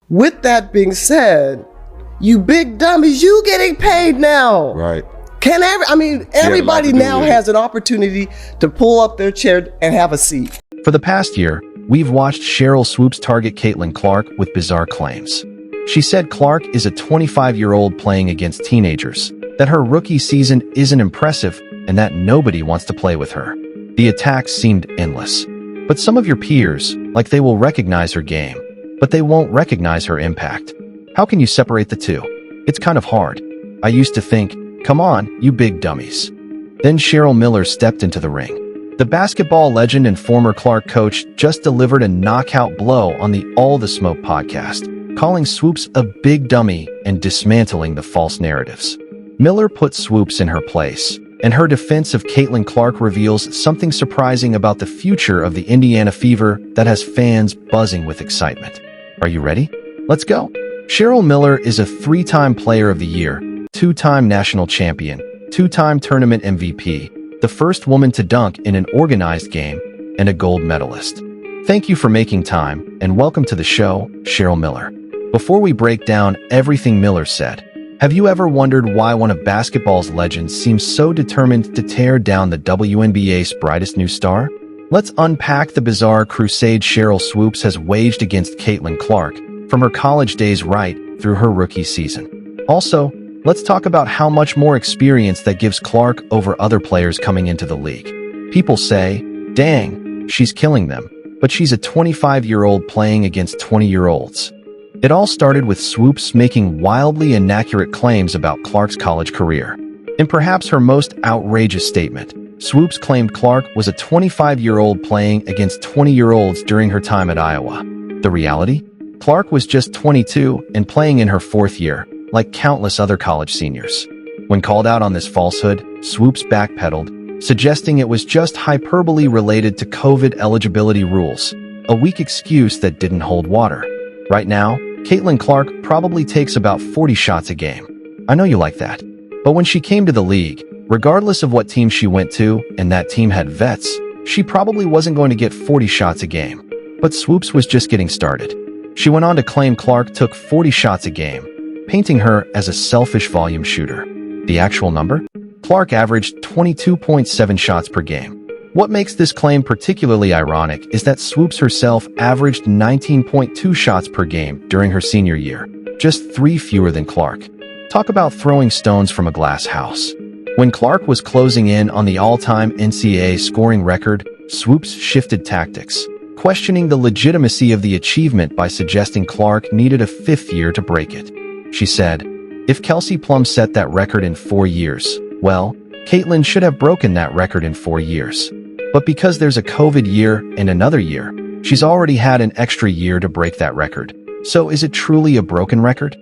With that being said, you big dummies, you getting paid now. Right. Everybody now has an opportunity to pull up their chair and have a seat. For the past year, we've watched Sheryl Swoopes target Caitlin Clark with bizarre claims. She said Clark is a 25-year-old playing against teenagers, that her rookie season isn't impressive, and that nobody wants to play with her. The attacks seemed endless. But some of your peers, like they will recognize her game, but they won't recognize her impact. How can you separate the two? It's kind of hard. I used to think, come on, you big dummies. Then Cheryl Miller stepped into the ring. The basketball legend and former Clark coach just delivered a knockout blow on the All the Smoke podcast, calling Swoopes a big dummy and dismantling the false narratives. Miller put Swoopes in her place, and her defense of Caitlin Clark reveals something surprising about the future of the Indiana Fever that has fans buzzing with excitement. Are you ready? Let's go. Cheryl Miller is a 3-time Player of the Year, 2-time national champion, 2-time tournament MVP, the first woman to dunk in an organized game, and a gold medalist. Thank you for making time, and welcome to the show, Cheryl Miller. Before we break down everything Miller said, have you ever wondered why one of basketball's legends seems so determined to tear down the WNBA's brightest new star? Let's unpack the bizarre crusade Sheryl Swoopes has waged against Caitlin Clark, from her college days right through her rookie season. Also, let's talk about how much more experience that gives Clark over other players coming into the league. People say, dang, she's killing them, but she's a 25-year-old playing against 20-year-olds. It all started with Swoopes making wildly inaccurate claims about Clark's college career. In perhaps her most outrageous statement, Swoopes claimed Clark was a 25-year-old playing against 20-year-olds during her time at Iowa. The reality? Clark was just 22 and playing in her 4th year, like countless other college seniors. When called out on this falsehood, Swoopes backpedaled, suggesting it was just hyperbole related to COVID eligibility rules, a weak excuse that didn't hold water. Right now, Caitlin Clark probably takes about 40 shots a game. I know you like that. But when she came to the league, regardless of what team she went to, and that team had vets, she probably wasn't going to get 40 shots a game. But Swoopes was just getting started. She went on to claim Clark took 40 shots a game, painting her as a selfish volume shooter. The actual number? Clark averaged 22.7 shots per game. What makes this claim particularly ironic is that Swoopes herself averaged 19.2 shots per game during her senior year, just 3 fewer than Clark. Talk about throwing stones from a glass house. When Clark was closing in on the all-time NCAA scoring record, Swoopes shifted tactics, questioning the legitimacy of the achievement by suggesting Clark needed a 5th year to break it. She said, if Kelsey Plum set that record in 4 years, well, Caitlin should have broken that record in 4 years. But because there's a COVID year and another year, she's already had an extra year to break that record. So is it truly a broken record?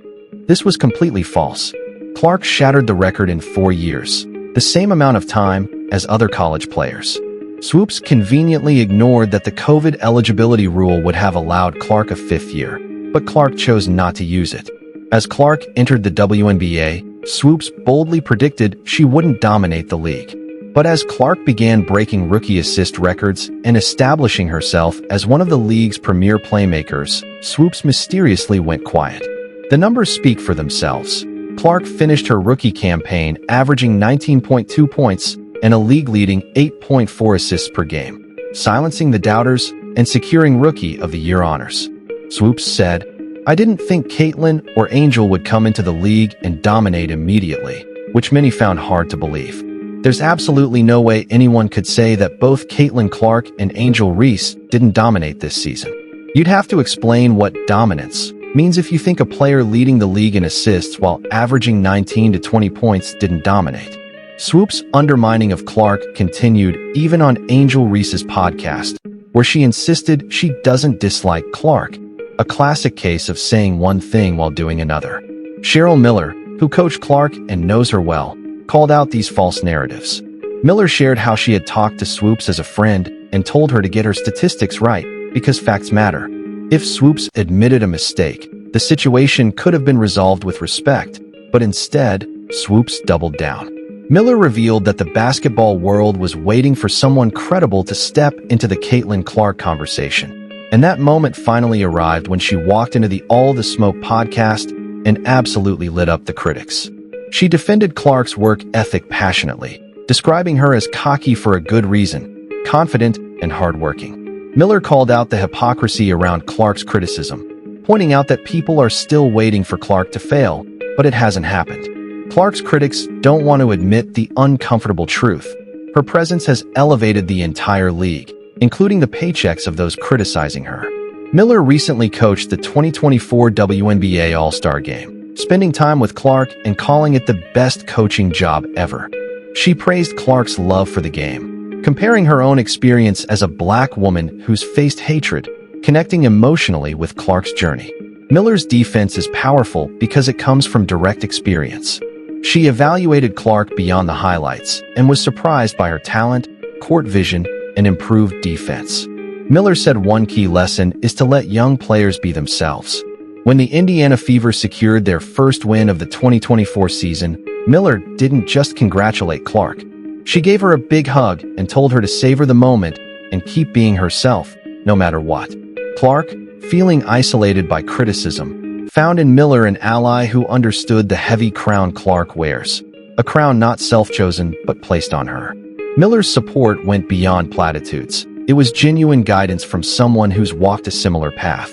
This was completely false. Clark shattered the record in 4 years, the same amount of time as other college players. Swoopes conveniently ignored that the COVID eligibility rule would have allowed Clark a 5th year, but Clark chose not to use it. As Clark entered the WNBA, Swoopes boldly predicted she wouldn't dominate the league. But as Clark began breaking rookie assist records and establishing herself as one of the league's premier playmakers, Swoopes mysteriously went quiet. The numbers speak for themselves. Clark finished her rookie campaign averaging 19.2 points and a league-leading 8.4 assists per game, silencing the doubters and securing Rookie of the Year honors. Swoopes said, I didn't think Caitlin or Angel would come into the league and dominate immediately, which many found hard to believe. There's absolutely no way anyone could say that both Caitlin Clark and Angel Reese didn't dominate this season. You'd have to explain what dominance means if you think a player leading the league in assists while averaging 19 to 20 points didn't dominate. Swoopes' undermining of Clark continued even on Angel Reese's podcast, where she insisted she doesn't dislike Clark, a classic case of saying one thing while doing another. Cheryl Miller, who coached Clark and knows her well, called out these false narratives. Miller shared how she had talked to Swoopes as a friend and told her to get her statistics right because facts matter. If Swoopes admitted a mistake, the situation could have been resolved with respect, but instead, Swoopes doubled down. Miller revealed that the basketball world was waiting for someone credible to step into the Caitlin Clark conversation, And that moment finally arrived when she walked into the All the Smoke podcast and absolutely lit up the critics. She defended Clark's work ethic passionately, describing her as cocky for a good reason, confident and hardworking. Miller called out the hypocrisy around Clark's criticism, pointing out that people are still waiting for Clark to fail, but it hasn't happened. Clark's critics don't want to admit the uncomfortable truth. Her presence has elevated the entire league, including the paychecks of those criticizing her. Miller recently coached the 2024 WNBA All-Star Game, spending time with Clark and calling it the best coaching job ever. She praised Clark's love for the game, comparing her own experience as a black woman who's faced hatred, connecting emotionally with Clark's journey. Miller's defense is powerful because it comes from direct experience. She evaluated Clark beyond the highlights and was surprised by her talent, court vision, and improved defense. Miller said one key lesson is to let young players be themselves. When the Indiana Fever secured their first win of the 2024 season, Miller didn't just congratulate Clark. She gave her a big hug and told her to savor the moment and keep being herself, no matter what. Clark, feeling isolated by criticism, found in Miller an ally who understood the heavy crown Clark wears, a crown not self-chosen but placed on her. Miller's support went beyond platitudes. It was genuine guidance from someone who's walked a similar path.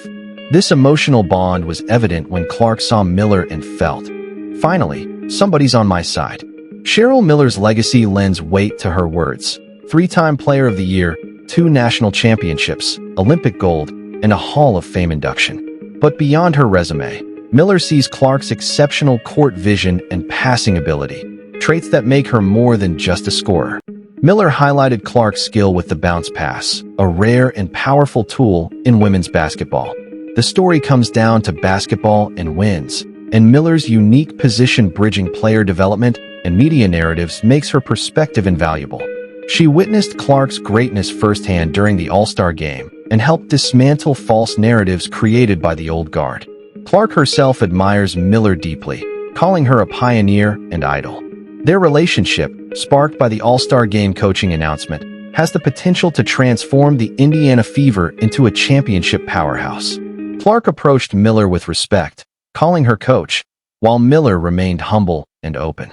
This emotional bond was evident when Clark saw Miller and felt, finally, somebody's on my side. Cheryl Miller's legacy lends weight to her words. 3-time Player of the Year, 2 national championships, Olympic gold, and a Hall of Fame induction. But beyond her resume, Miller sees Clark's exceptional court vision and passing ability, traits that make her more than just a scorer. Miller highlighted Clark's skill with the bounce pass, a rare and powerful tool in women's basketball. The story comes down to basketball and wins, and Miller's unique position bridging player development and media narratives makes her perspective invaluable. She witnessed Clark's greatness firsthand during the All-Star Game and helped dismantle false narratives created by the old guard. Clark herself admires Miller deeply, calling her a pioneer and idol. Their relationship, sparked by the All-Star Game coaching announcement, has the potential to transform the Indiana Fever into a championship powerhouse. Clark approached Miller with respect, calling her coach, while Miller remained humble and open.